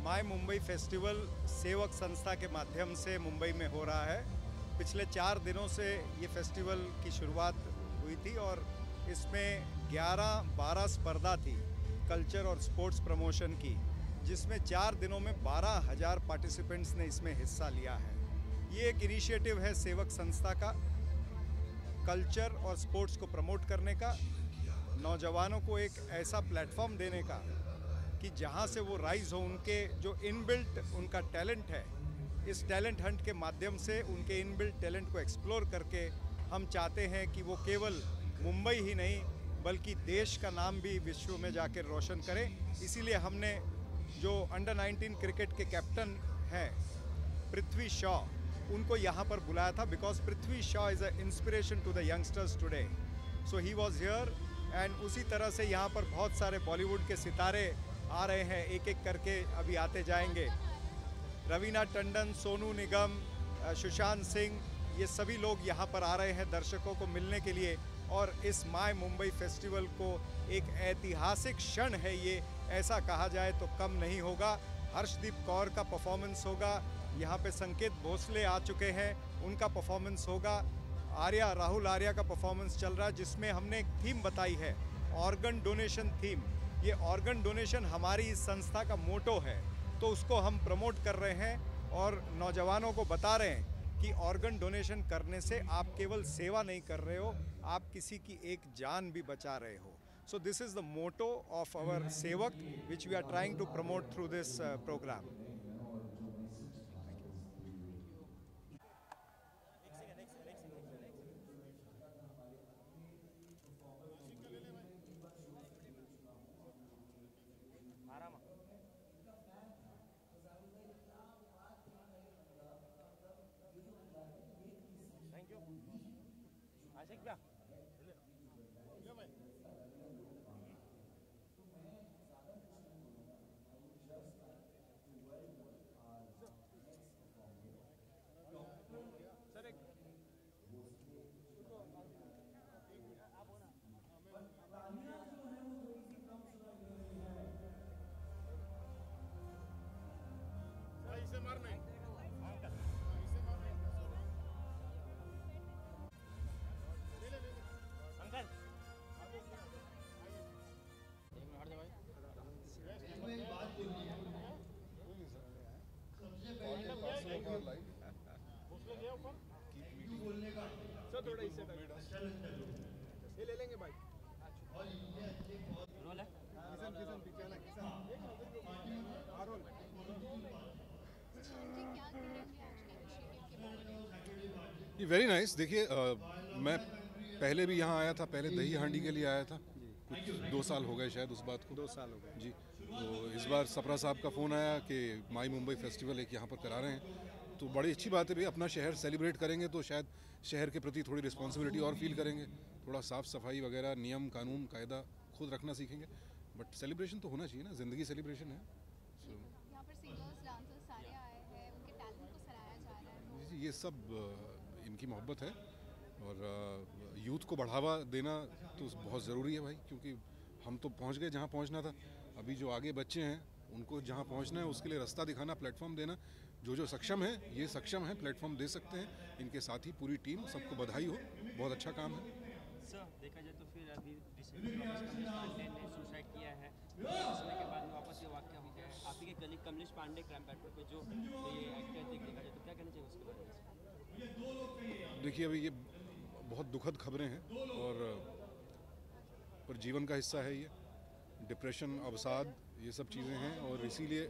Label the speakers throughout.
Speaker 1: My Mumbai festival सेवक संस्था के माध्यम से मुंबई में हो रहा है। पिछले 4 दिनों से ये फेस्टिवल की शुरुआत हुई थी और इसमें 11-12 स्पर्धा थी कल्चर और स्पोर्ट्स प्रमोशन की, जिसमें 4 दिनों में 12,000 पार्टिसिपेंट्स ने इसमें हिस्सा लिया है। ये एक इनिशिएटिव है सेवक संस्था का, कल्चर और स्पोर्ट्स को प्रमोट करने का, नौजवानों को एक ऐसा प्लेटफॉर्म देने का कि जहां से वो राइज हो, उनके जो इनबिल्ट उनका टैलेंट है, इस टैलेंट हंट के माध्यम से उनके इनबिल्ट टैलेंट को एक्सप्लोर करके हम चाहते हैं कि वो केवल मुंबई ही नहीं बल्कि देश का नाम भी विश्व में जाकर रोशन करें। इसीलिए हमने जो अंडर 19 क्रिकेट के कैप्टन हैं पृथ्वी शॉ, उनको यहाँ पर बुलाया था because Prithvi Shaw is a inspiration to the youngsters today, so he was here. And उसी तरह से यहाँ पर बहुत सारे बॉलीवुड के सितारे आ रहे हैं, एक एक करके अभी आते जाएंगे। रवीना टंडन, सोनू निगम, सुशांत सिंह, ये सभी लोग यहाँ पर आ रहे हैं दर्शकों को मिलने के लिए। और इस माय मुंबई फेस्टिवल को एक ऐतिहासिक क्षण है ये, ऐसा कहा जाए तो कम नहीं होगा। हर्षदीप कौर का परफॉर्मेंस होगा, यहाँ पे संकेत भोसले आ चुके हैं, उनका परफॉर्मेंस होगा। राहुल आर्या का परफॉर्मेंस चल रहा है, जिसमें हमने एक थीम बताई है, ऑर्गन डोनेशन थीम। ये ऑर्गन डोनेशन हमारी इस संस्था का मोटो है, तो उसको हम प्रमोट कर रहे हैं और नौजवानों को बता रहे हैं कि ऑर्गन डोनेशन करने से आप केवल सेवा नहीं कर रहे हो, आप किसी की एक जान भी बचा रहे हो। So this is the motto of our सेवक which we are trying to promote through this programme.
Speaker 2: Thank you Ashiq भैया। सर एक
Speaker 3: इसे मारना है।
Speaker 2: अंकल
Speaker 3: सर थोड़ा इससे ये ले लेंगे भाई।
Speaker 2: रोल है
Speaker 3: किशन किशन पीछे ना किशन आरोल।
Speaker 4: ये वेरी नाइस। देखिए मैं पहले भी यहाँ आया था, पहले दही हांडी के लिए आया था, कुछ 2 साल हो गए शायद उस बात को।
Speaker 1: 2 साल हो गए
Speaker 4: जी। तो इस बार सपरा साहब का फ़ोन आया कि माई मुंबई फेस्टिवल एक यहाँ पर करा रहे हैं, तो बड़ी अच्छी बात है भाई। अपना शहर सेलिब्रेट करेंगे तो शायद शहर के प्रति थोड़ी रिस्पॉन्सिबिलिटी और फील करेंगे, थोड़ा साफ़ सफाई वगैरह, नियम कानून कायदा खुद रखना सीखेंगे। बट सेलिब्रेशन तो होना चाहिए ना, ज़िंदगी सेलिब्रेशन है।
Speaker 5: यहाँ पर सिंगर्स डांसर्स सारे आए हैं, उनके टैलेंट को सराहा जा रहा है।
Speaker 4: ये सब इनकी मोहब्बत है और यूथ को बढ़ावा देना तो बहुत ज़रूरी है भाई, क्योंकि हम तो पहुंच गए जहां पहुंचना था। अभी जो आगे बच्चे हैं उनको जहां पहुंचना है उसके लिए रास्ता दिखाना, प्लेटफॉर्म देना। जो सक्षम है, ये सक्षम है, प्लेटफॉर्म दे सकते हैं। इनके साथ ही पूरी टीम, सबको बधाई हो, बहुत अच्छा काम है।
Speaker 2: सर देखा जाए तो फिर अभी रिसेंटली कमलेश पांडे ने सुसाइड किया है, समय के बाद में वापस ये वाक्य हो गया है। आप ही के colleague Kamlesh Pandey crime patrol पे जो ये एक्टर देखा जाए तो क्या कहना चाहिए उसके बारे में?
Speaker 4: देखिए अभी ये बहुत दुखद खबरें हैं और पर जीवन का हिस्सा है ये। डिप्रेशन, अवसाद, ये सब चीज़ें हैं और इसीलिए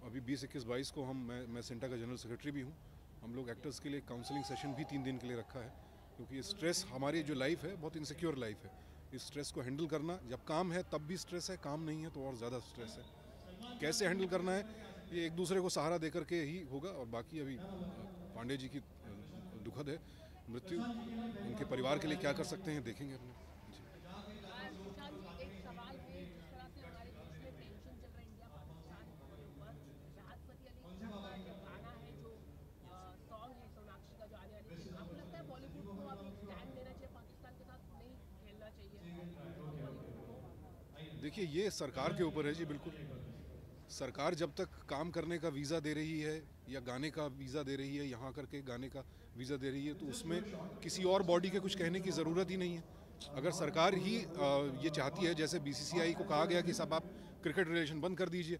Speaker 4: अभी 20-21-22 को मैं सेंटा का जनरल सेक्रेटरी भी हूँ। हम लोग एक्टर्स के लिए काउंसलिंग सेशन भी 3 दिन के लिए रखा है, क्योंकि स्ट्रेस, हमारी जो लाइफ है बहुत इनसिक्योर लाइफ है। इस स्ट्रेस को हैंडल करना, जब काम है तब भी स्ट्रेस है, काम नहीं है तो और ज़्यादा स्ट्रेस है। कैसे हैंडल करना है ये एक दूसरे को सहारा देकर के ही होगा। और बाकी अभी पांडे जी की दुखद है मृत्यु, उनके परिवार के लिए क्या कर सकते हैं देखेंगे अपने।
Speaker 6: एक सवाल है, जिस तरह से हमारे देश में टेंशन चल रहा है इंडिया पाकिस्तान के ऊपर, राहत फतेह अली खान का जो गाना है, जो सॉन्ग है सोनाक्षी का जो आने वाली है, आपको लगता है बॉलीवुड को अभी स्टैंड लेना चाहिए, पाकिस्तान के साथ नहीं खेलना चाहिए?
Speaker 4: देखिए ये सरकार के ऊपर है जी, बिल्कुल सरकार जब तक काम करने का वीज़ा दे रही है या गाने का वीज़ा दे रही है, यहाँ करके गाने का वीज़ा दे रही है, तो उसमें किसी और बॉडी के कुछ कहने की ज़रूरत ही नहीं है। अगर सरकार ही ये चाहती है, जैसे बीसीसीआई को कहा गया कि सब आप क्रिकेट रिलेशन बंद कर दीजिए,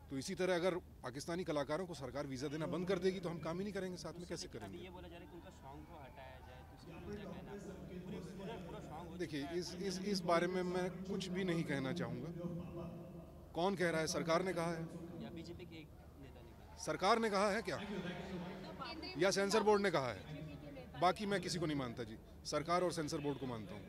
Speaker 4: तो इसी तरह अगर पाकिस्तानी कलाकारों को सरकार वीज़ा देना बंद कर देगी तो हम काम ही नहीं करेंगे, साथ में कैसे
Speaker 2: अभी
Speaker 4: करेंगे।
Speaker 2: ये बोला जा रहा है कि उनका सॉन्ग को हटाया जाए, तो इसके बारे में क्या कहना है? पूरा सॉन्ग हो
Speaker 4: देखिए,
Speaker 2: चुका है।
Speaker 4: इस बारे में मैं कुछ भी नहीं कहना चाहूँगा। कौन कह रहा है? सरकार ने कहा है।
Speaker 2: या बीजेपी के एक नेता ने कहा।
Speaker 4: सरकार ने कहा है क्या, या सेंसर बोर्ड ने कहा है? बाकी मैं किसी को नहीं मानता जी, सरकार और सेंसर बोर्ड को मानता हूँ।